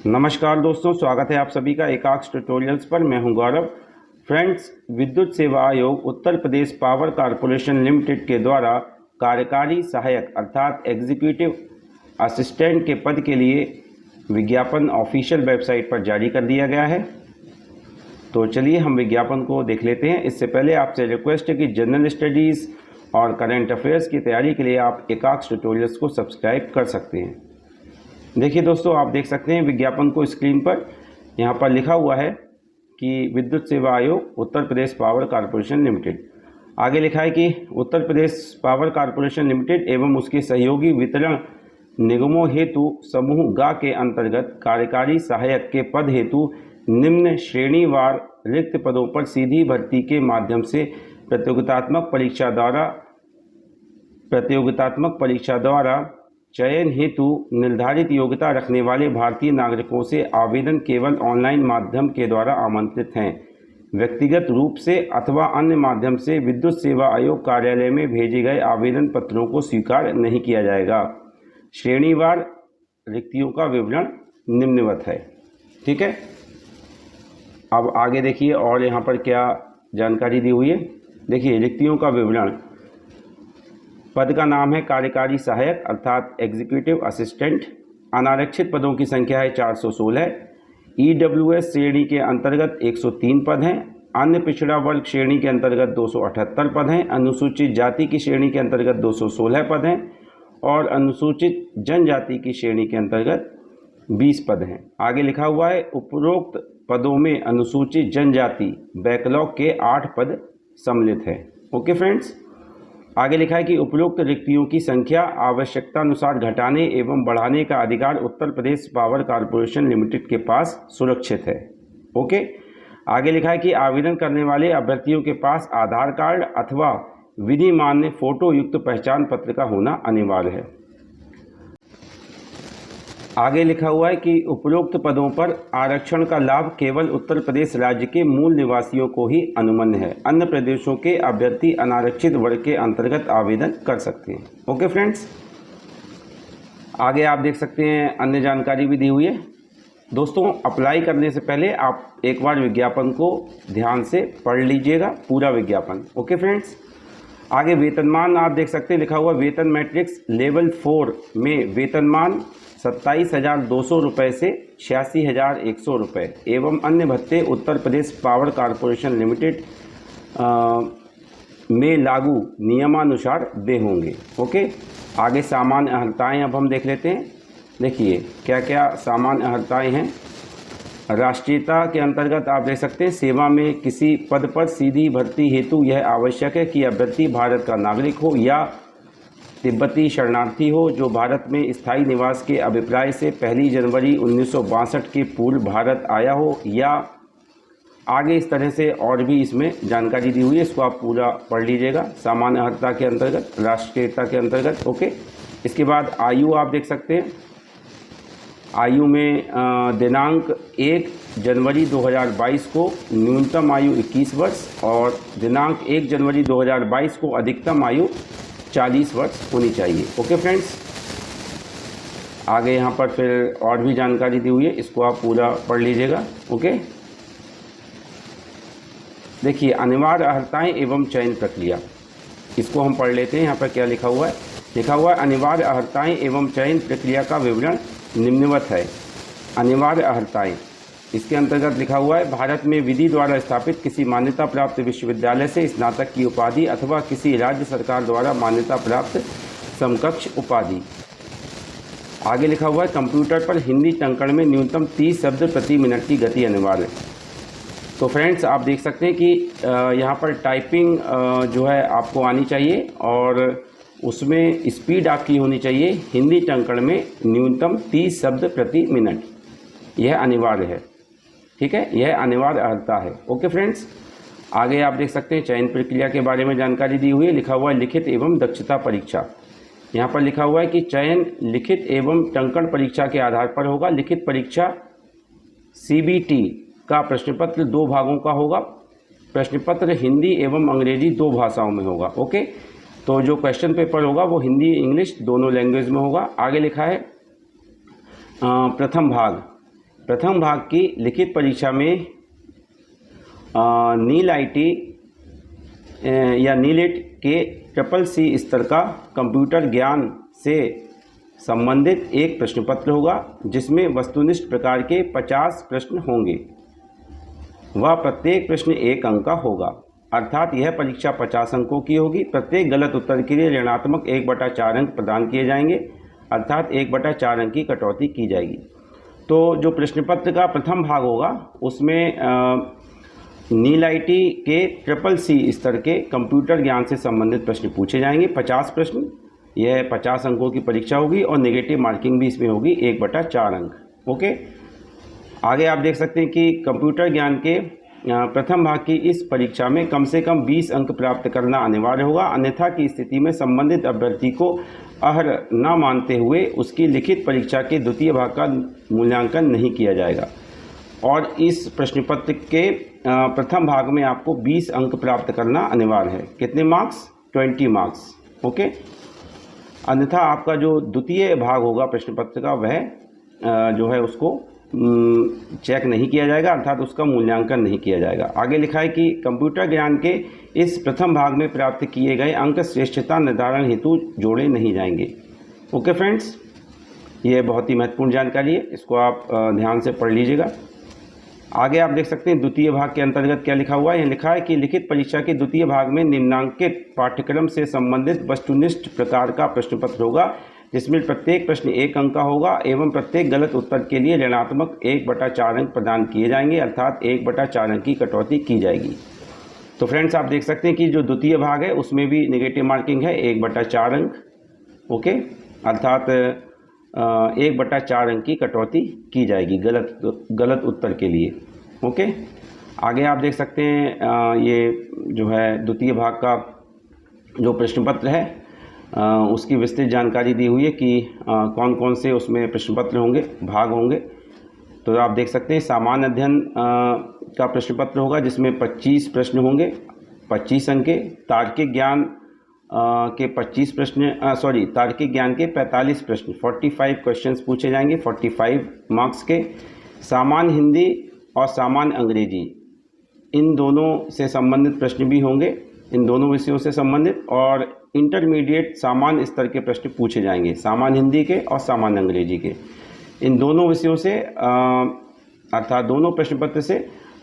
नमस्कार दोस्तों, स्वागत है आप सभी का एकाक्ष ट्यूटोरियल्स पर। मैं हूं गौरव। फ्रेंड्स, विद्युत सेवा आयोग Uttar Pradesh power corporation limited के द्वारा कार्यकारी सहायक अर्थात एग्जीक्यूटिव असिस्टेंट के पद के लिए विज्ञापन ऑफिशियल वेबसाइट पर जारी कर दिया गया है। तो चलिए हम विज्ञापन को देख लेते हैं। इससे पहले आपसे रिक्वेस्ट है कि जनरल स्टडीज़ और करंट अफेयर्स की तैयारी के लिए आप एकाक्ष ट्यूटोरियल्स को सब्सक्राइब कर सकते हैं। देखिए दोस्तों, आप देख सकते हैं विज्ञापन को स्क्रीन पर। यहाँ पर लिखा हुआ है कि विद्युत सेवा आयोग Uttar Pradesh power corporation limited. आगे लिखा है कि Uttar Pradesh power corporation limited एवं उसके सहयोगी वितरण निगमों हेतु समूह गा के अंतर्गत कार्यकारी सहायक के पद हेतु निम्न श्रेणीवार रिक्त पदों पर सीधी भर्ती के माध्यम से प्रतियोगितात्मक परीक्षा द्वारा चयन हेतु निर्धारित योग्यता रखने वाले भारतीय नागरिकों से आवेदन केवल ऑनलाइन माध्यम के द्वारा आमंत्रित हैं। व्यक्तिगत रूप से अथवा अन्य माध्यम से विद्युत सेवा आयोग कार्यालय में भेजे गए आवेदन पत्रों को स्वीकार नहीं किया जाएगा। श्रेणीवार रिक्तियों का विवरण निम्नवत है। ठीक है, अब आगे देखिए और यहाँ पर क्या जानकारी दी हुई है। देखिए, रिक्तियों का विवरण। पद का नाम है कार्यकारी सहायक अर्थात एग्जीक्यूटिव असिस्टेंट। अनारक्षित पदों की संख्या है 416। EWS श्रेणी के अंतर्गत 103 पद हैं। अन्य पिछड़ा वर्ग श्रेणी के अंतर्गत 278 पद हैं। अनुसूचित जाति की श्रेणी के अंतर्गत 216 पद हैं और अनुसूचित जनजाति की श्रेणी के अंतर्गत 20 पद हैं। आगे लिखा हुआ है उपरोक्त पदों में अनुसूचित जनजाति बैकलॉग के 8 पद सम्मिलित हैं। ओके फ्रेंड्स, आगे लिखा है कि उपरोक्त रिक्तियों की संख्या आवश्यकतानुसार घटाने एवं बढ़ाने का अधिकार Uttar Pradesh power corporation limited के पास सुरक्षित है। ओके, आगे लिखा है कि आवेदन करने वाले अभ्यर्थियों के पास आधार कार्ड अथवा विधि मान्य फोटो युक्त पहचान पत्र का होना अनिवार्य है। आगे लिखा हुआ है कि उपरोक्त पदों पर आरक्षण का लाभ केवल उत्तर प्रदेश राज्य के मूल निवासियों को ही अनुमन्य है। अन्य प्रदेशों के अभ्यर्थी अनारक्षित वर्ग के अंतर्गत आवेदन कर सकते हैं। ओके फ्रेंड्स, आगे आप देख सकते हैं अन्य जानकारी भी दी हुई है। दोस्तों, अप्लाई करने से पहले आप एक बार विज्ञापन को ध्यान से पढ़ लीजिएगा, पूरा विज्ञापन। ओके फ्रेंड्स, आगे वेतनमान आप देख सकते हैं, लिखा हुआ वेतन मैट्रिक्स लेवल 4 में वेतनमान 27,200 रुपये से 86,100 रुपये एवं अन्य भत्ते Uttar Pradesh power corporation limited में लागू नियमानुसार दे होंगे। ओके, आगे सामान्य अर्हताएँ अब हम देख लेते हैं। देखिए क्या क्या सामान्य अर्हताएँ हैं। राष्ट्रीयता के अंतर्गत आप देख सकते हैं सेवा में किसी पद पर सीधी भर्ती हेतु यह आवश्यक है कि अभ्यर्थी भारत का नागरिक हो या तिब्बती शरणार्थी हो जो भारत में स्थायी निवास के अभिप्राय से 1 जनवरी 1962 के पूर्व भारत आया हो, या आगे इस तरह से और भी इसमें जानकारी दी हुई है, इसको आप पूरा पढ़ लीजिएगा सामान्य अर्हता के अंतर्गत, राष्ट्रीयता के अंतर्गत। ओके, इसके बाद आयु आप देख सकते हैं। आयु में दिनांक 1 जनवरी 2022 को न्यूनतम आयु 21 वर्ष और दिनांक 1 जनवरी 2022 को अधिकतम आयु 40 वर्ष होनी चाहिए। ओके फ्रेंड्स, आगे यहाँ पर फिर और भी जानकारी दी हुई है, इसको आप पूरा पढ़ लीजिएगा। ओके, देखिए अनिवार्य अर्हताएँ एवं चयन प्रक्रिया, इसको हम पढ़ लेते हैं। यहाँ पर क्या लिखा हुआ है। लिखा हुआ है अनिवार्य अर्हताएँ एवं चयन प्रक्रिया का विवरण निम्नवत है। अनिवार्य अर्हताएँ, इसके अंतर्गत लिखा हुआ है भारत में विधि द्वारा स्थापित किसी मान्यता प्राप्त विश्वविद्यालय से स्नातक की उपाधि अथवा किसी राज्य सरकार द्वारा मान्यता प्राप्त समकक्ष उपाधि। आगे लिखा हुआ है कंप्यूटर पर हिंदी टंकण में न्यूनतम 30 शब्द प्रति मिनट की गति अनिवार्य। तो फ्रेंड्स, आप देख सकते हैं कि यहाँ पर टाइपिंग जो है आपको आनी चाहिए और उसमें स्पीड आपकी होनी चाहिए हिंदी टंकण में न्यूनतम 30 शब्द प्रति मिनट। यह अनिवार्य है। ठीक है, यह अनिवार्य अर्हता है। ओके फ्रेंड्स, आगे आप देख सकते हैं चयन प्रक्रिया के बारे में जानकारी दी हुई है। लिखा हुआ है लिखित एवं दक्षता परीक्षा। यहाँ पर लिखा हुआ है कि चयन लिखित एवं टंकण परीक्षा के आधार पर होगा। लिखित परीक्षा CBT का प्रश्न पत्र 2 भागों का होगा। प्रश्न पत्र हिंदी एवं अंग्रेजी 2 भाषाओं में होगा। ओके, तो जो क्वेश्चन पेपर होगा वो हिंदी इंग्लिश दोनों लैंग्वेज में होगा। आगे लिखा है प्रथम भाग प्रथम भाग की लिखित परीक्षा में नील आईटी या नीलेट के CCC स्तर का कंप्यूटर ज्ञान से संबंधित एक प्रश्न पत्र होगा जिसमें वस्तुनिष्ठ प्रकार के 50 प्रश्न होंगे। वह प्रत्येक प्रश्न 1 अंक का होगा, अर्थात यह परीक्षा 50 अंकों की होगी। प्रत्येक गलत उत्तर के लिए ऋणात्मक 1/4 अंक प्रदान किए जाएंगे, अर्थात 1/4 अंक की कटौती की जाएगी। तो जो प्रश्न पत्र का प्रथम भाग होगा उसमें नील आईटी के CCC स्तर के कंप्यूटर ज्ञान से संबंधित प्रश्न पूछे जाएंगे, 50 प्रश्न। यह 50 अंकों की परीक्षा होगी और नेगेटिव मार्किंग भी इसमें होगी 1/4 अंक। ओके, आगे आप देख सकते हैं कि कंप्यूटर ज्ञान के प्रथम भाग की इस परीक्षा में कम से कम 20 अंक प्राप्त करना अनिवार्य होगा, अन्यथा की स्थिति में संबंधित अभ्यर्थी को अर्ह न मानते हुए उसकी लिखित परीक्षा के द्वितीय भाग का मूल्यांकन नहीं किया जाएगा। और इस प्रश्न पत्र के प्रथम भाग में आपको 20 अंक प्राप्त करना अनिवार्य है। कितने मार्क्स? 20 मार्क्स। ओके, अन्यथा आपका जो द्वितीय भाग होगा प्रश्न पत्र का वह जो है उसको चेक नहीं किया जाएगा, अर्थात उसका मूल्यांकन नहीं किया जाएगा। आगे लिखा है कि कंप्यूटर ज्ञान के इस प्रथम भाग में प्राप्त किए गए अंक श्रेष्ठता निर्धारण हेतु जोड़े नहीं जाएंगे। ओके फ्रेंड्स, ये बहुत ही महत्वपूर्ण जानकारी है, इसको आप ध्यान से पढ़ लीजिएगा। आगे आप देख सकते हैं द्वितीय भाग के अंतर्गत क्या लिखा हुआ है। यह लिखा है कि लिखित परीक्षा के द्वितीय भाग में निम्नांकित पाठ्यक्रम से संबंधित वस्तुनिष्ठ प्रकार का प्रश्न पत्र होगा जिसमें प्रत्येक प्रश्न 1 अंक का होगा एवं प्रत्येक गलत उत्तर के लिए ऋणात्मक 1/4 अंक प्रदान किए जाएंगे, अर्थात 1/4 अंक की कटौती की जाएगी। तो फ्रेंड्स आप देख सकते हैं कि जो द्वितीय भाग है उसमें भी नेगेटिव मार्किंग है 1/4 अंक। ओके, अर्थात 1/4 अंक की कटौती की जाएगी गलत उत्तर के लिए। ओके, आगे आप देख सकते हैं ये जो है द्वितीय भाग का जो प्रश्न पत्र है उसकी विस्तृत जानकारी दी हुई है कि कौन कौन से उसमें प्रश्न पत्र होंगे, भाग होंगे। तो आप देख सकते हैं सामान्य अध्ययन का प्रश्न पत्र होगा जिसमें 25 प्रश्न होंगे, 25 अंक के। तार्किक ज्ञान के 25 प्रश्न तार्किक ज्ञान के 45 प्रश्न 45 क्वेश्चंस पूछे जाएंगे, 45 मार्क्स के। सामान्य हिंदी और सामान्य अंग्रेजी इन दोनों से संबंधित प्रश्न भी होंगे, इन दोनों विषयों से संबंधित। और इंटरमीडिएट सामान्य स्तर के प्रश्न पूछे जाएंगे, सामान्य हिंदी के और सामान्य अंग्रेजी के। इन दोनों विषयों से अर्थात दोनों प्रश्न पत्र से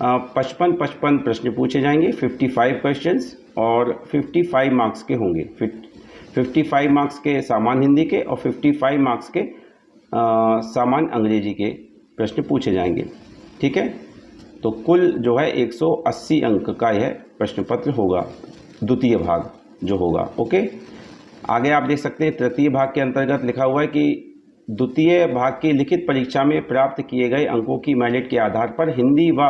55 प्रश्न पूछे जाएंगे, 55 क्वेश्चंस, और 55 मार्क्स के होंगे। 55 मार्क्स के सामान्य हिंदी के और 55 मार्क्स के सामान्य अंग्रेजी के प्रश्न पूछे जाएंगे। ठीक है, तो कुल जो है 180 अंक का यह प्रश्न पत्र होगा, द्वितीय भाग जो होगा। ओके, आगे आप देख सकते हैं तृतीय भाग के अंतर्गत लिखा हुआ है कि द्वितीय भाग की लिखित परीक्षा में प्राप्त किए गए अंकों की मेरिट के आधार पर हिंदी व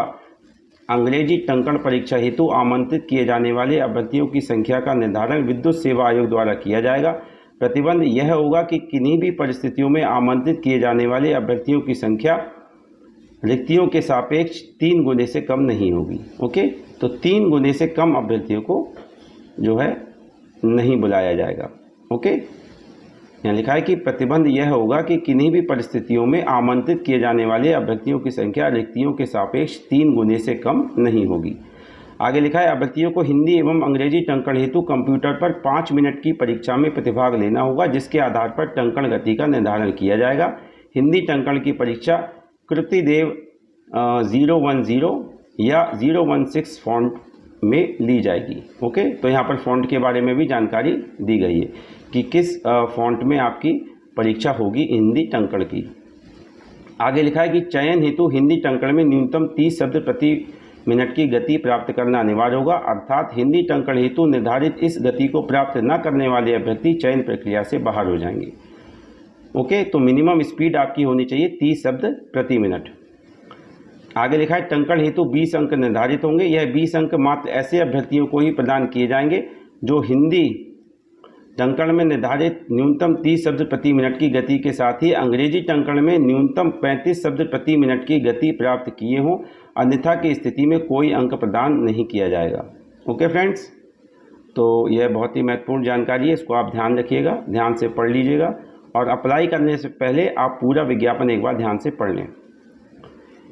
अंग्रेजी टंकण परीक्षा हेतु आमंत्रित किए जाने वाले अभ्यर्थियों की संख्या का निर्धारण विद्युत सेवा आयोग द्वारा किया जाएगा। प्रतिबंध यह होगा कि किन्हीं भी परिस्थितियों में आमंत्रित किए जाने वाले अभ्यर्थियों की संख्या रिक्तियों के सापेक्ष 3 गुने से कम नहीं होगी। ओके, तो 3 गुने से कम अभ्यर्थियों को जो है नहीं बुलाया जाएगा। ओके, यहाँ लिखा है कि प्रतिबंध यह होगा कि किन्हीं भी परिस्थितियों में आमंत्रित किए जाने वाले अभ्यर्थियों की संख्या रिक्तियों के सापेक्ष 3 गुने से कम नहीं होगी। आगे लिखा है अभ्यर्थियों को हिंदी एवं अंग्रेजी टंकण हेतु कंप्यूटर पर 5 मिनट की परीक्षा में प्रतिभाग लेना होगा, जिसके आधार पर टंकण गति का निर्धारण किया जाएगा। हिंदी टंकण की परीक्षा कृतिदेव 010 या 016 फॉन्ट में ली जाएगी। ओके, तो यहाँ पर फॉन्ट के बारे में भी जानकारी दी गई है कि किस फॉन्ट में आपकी परीक्षा होगी हिंदी टंकण की। आगे लिखा है कि चयन हेतु हिंदी टंकण में न्यूनतम 30 शब्द प्रति मिनट की गति प्राप्त करना अनिवार्य होगा, अर्थात हिंदी टंकण हेतु निर्धारित इस गति को प्राप्त न करने वाले अभ्यर्थी चयन प्रक्रिया से बाहर हो जाएंगे। ओके, तो मिनिमम स्पीड आपकी होनी चाहिए 30 शब्द प्रति मिनट। आगे लिखा है टंकण हेतु 20 अंक निर्धारित होंगे। यह 20 अंक मात्र ऐसे अभ्यर्थियों को ही प्रदान किए जाएंगे जो हिंदी टंकण में निर्धारित न्यूनतम 30 शब्द प्रति मिनट की गति के साथ ही अंग्रेजी टंकण में न्यूनतम 35 शब्द प्रति मिनट की गति प्राप्त किए हों, अन्यथा की स्थिति में कोई अंक प्रदान नहीं किया जाएगा। ओके फ्रेंड्स, तो यह बहुत ही महत्वपूर्ण जानकारी है, इसको आप ध्यान रखिएगा, ध्यान से पढ़ लीजिएगा और अप्लाई करने से पहले आप पूरा विज्ञापन एक बार ध्यान से पढ़ लें।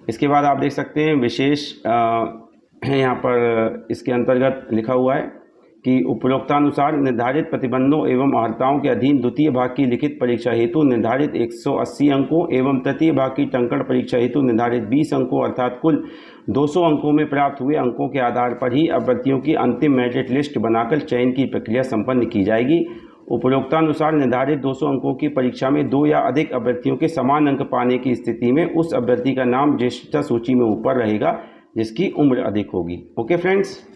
इसके बाद आप देख सकते हैं विशेष यहाँ पर इसके अंतर्गत लिखा हुआ है कि उपरोक्तानुसार निर्धारित प्रतिबंधों एवं अर्हताओं के अधीन द्वितीय भाग की लिखित परीक्षा हेतु निर्धारित 180 अंकों एवं तृतीय भाग की टंकण परीक्षा हेतु निर्धारित 20 अंकों अर्थात कुल 200 अंकों में प्राप्त हुए अंकों के आधार पर ही अभ्यर्थियों की अंतिम मेरिट लिस्ट बनाकर चयन की प्रक्रिया संपन्न की जाएगी। उपरोक्तानुसार निर्धारित 200 अंकों की परीक्षा में 2 या अधिक अभ्यर्थियों के समान अंक पाने की स्थिति में उस अभ्यर्थी का नाम ज्येष्ठता सूची में ऊपर रहेगा जिसकी उम्र अधिक होगी। ओके फ्रेंड्स,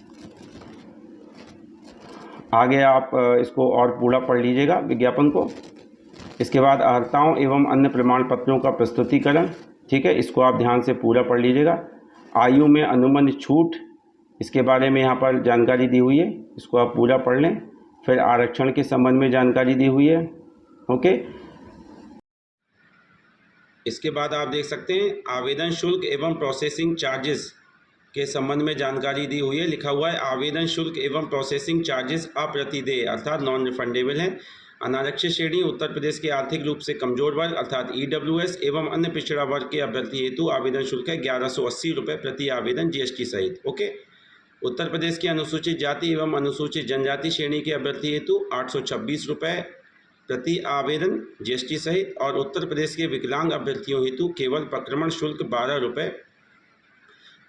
आगे आप इसको और पूरा पढ़ लीजिएगा विज्ञापन को। इसके बाद अर्हताओं एवं अन्य प्रमाण पत्रों का प्रस्तुतिकरण, ठीक है, इसको आप ध्यान से पूरा पढ़ लीजिएगा। आयु में अनुबंध छूट, इसके बारे में यहाँ पर जानकारी दी हुई है, इसको आप पूरा पढ़ लें। फिर आरक्षण के संबंध में जानकारी दी हुई है। ओके, इसके बाद आप देख सकते हैं आवेदन शुल्क एवं प्रोसेसिंग चार्जेस के संबंध में जानकारी दी हुई है। लिखा हुआ है आवेदन शुल्क एवं प्रोसेसिंग चार्जेस अप्रतिदेय अर्थात नॉन रिफंडेबल है। अनारक्षित श्रेणी उत्तर प्रदेश के आर्थिक रूप से कमजोर वर्ग अर्थात EWS एवं अन्य पिछड़ा वर्ग के अभ्यर्थी हेतु आवेदन शुल्क है 1180 रुपये प्रति आवेदन GST सहित। ओके, उत्तर प्रदेश की अनुसूचित जाति एवं अनुसूचित जनजाति श्रेणी के अभ्यर्थी हेतु 826 रुपये प्रति आवेदन GST सहित और उत्तर प्रदेश के विकलांग अभ्यर्थियों हेतु केवल प्रक्रमण शुल्क 12 रुपये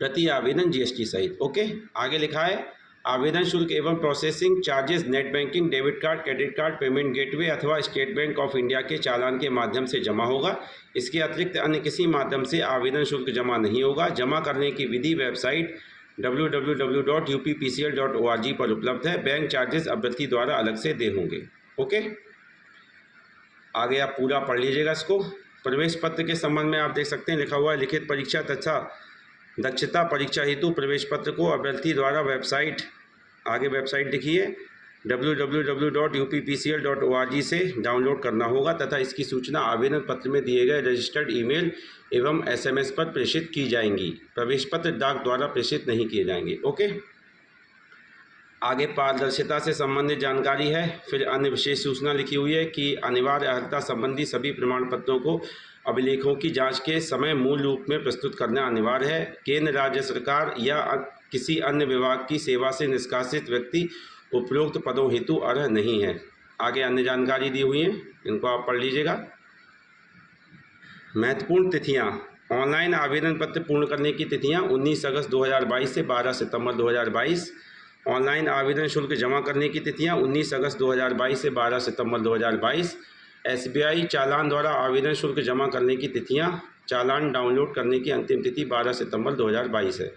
प्रति आवेदन GST सहित। ओके, आगे लिखा है आवेदन शुल्क एवं processing charges net banking, debit card, credit card, payment gateway अथवा स्टेट बैंक ऑफ इंडिया के चालान के माध्यम से जमा होगा। इसके अतिरिक्त अन्य किसी माध्यम से आवेदन शुल्क जमा नहीं होगा। जमा करने की विधि वेबसाइट www.uppcl.org पर उपलब्ध है। बैंक चार्जेस अभ्यर्थी द्वारा अलग से दे होंगे। ओके, आगे आप पूरा पढ़ लीजिएगा इसको। प्रवेश पत्र के संबंध में आप देख सकते हैं लिखा हुआ है लिखित परीक्षा तथा दक्षता परीक्षा हेतु प्रवेश पत्र को अभ्यर्थी द्वारा वेबसाइट, आगे वेबसाइट लिखिए www.uppcl.org से डाउनलोड करना होगा तथा इसकी सूचना आवेदन पत्र में दिए गए रजिस्टर्ड ईमेल एवं SMS पर प्रेषित की जाएंगी। प्रवेश पत्र डाक द्वारा प्रेषित नहीं किए जाएंगे। ओके, आगे पारदर्शिता से संबंधित जानकारी है। फिर अन्य विशेष सूचना लिखी हुई है कि अनिवार्य अर्हता संबंधी सभी प्रमाण पत्रों को अभिलेखों की जांच के समय मूल रूप में प्रस्तुत करना अनिवार्य है। केंद्र राज्य सरकार या किसी अन्य विभाग की सेवा से निष्कासित व्यक्ति उपरोक्त पदों हेतु अर्ह नहीं है। आगे अन्य जानकारी दी हुई है, इनको आप पढ़ लीजिएगा। महत्वपूर्ण तिथियां, ऑनलाइन आवेदन पत्र पूर्ण करने की तिथियां 19 अगस्त 2022 से 12 सितंबर 2022। ऑनलाइन आवेदन शुल्क जमा करने की तिथियां 19 अगस्त 2022 से 12 सितंबर 2022। SBI चालान द्वारा आवेदन शुल्क जमा करने की तिथियां, चालान डाउनलोड करने की अंतिम तिथि 12 सितंबर 2022 है।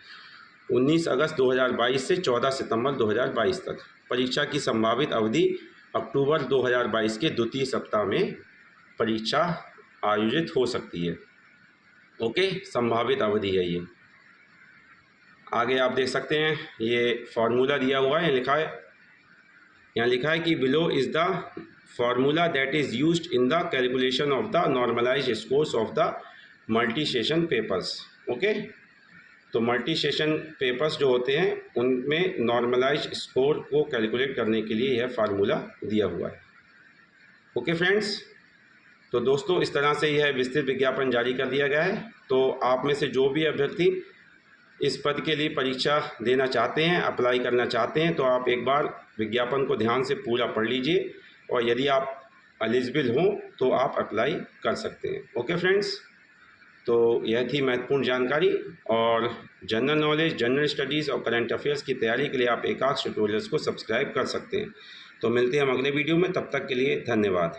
19 अगस्त 2022 से 14 सितंबर 2022 तक। परीक्षा की संभावित अवधि अक्टूबर 2022 के द्वितीय सप्ताह में परीक्षा आयोजित हो सकती है। ओके, संभावित अवधि है ये। आगे आप देख सकते हैं ये फार्मूला दिया हुआ है, लिखा है यहाँ लिखा है कि below is the formula that is used in the calculation of the normalised scores of the multi session papers. Okay, तो मल्टी सेशन पेपर्स जो होते हैं उनमें नॉर्मलाइज्ड स्कोर को कैलकुलेट करने के लिए यह फार्मूला दिया हुआ है। ओके फ्रेंड्स, तो दोस्तों इस तरह से यह विस्तृत विज्ञापन जारी कर दिया गया है। तो आप में से जो भी अभ्यर्थी इस पद के लिए परीक्षा देना चाहते हैं, अप्लाई करना चाहते हैं, तो आप एक बार विज्ञापन को ध्यान से पूरा पढ़ लीजिए और यदि आप एलिजिबल हों तो आप अप्लाई कर सकते हैं। ओके फ्रेंड्स, तो यह थी महत्वपूर्ण जानकारी। और जनरल नॉलेज, जनरल स्टडीज़ और करंट अफेयर्स की तैयारी के लिए आप एकाक्ष ट्यूटोरियल्स को सब्सक्राइब कर सकते हैं। तो मिलते हैं हम अगले वीडियो में, तब तक के लिए धन्यवाद।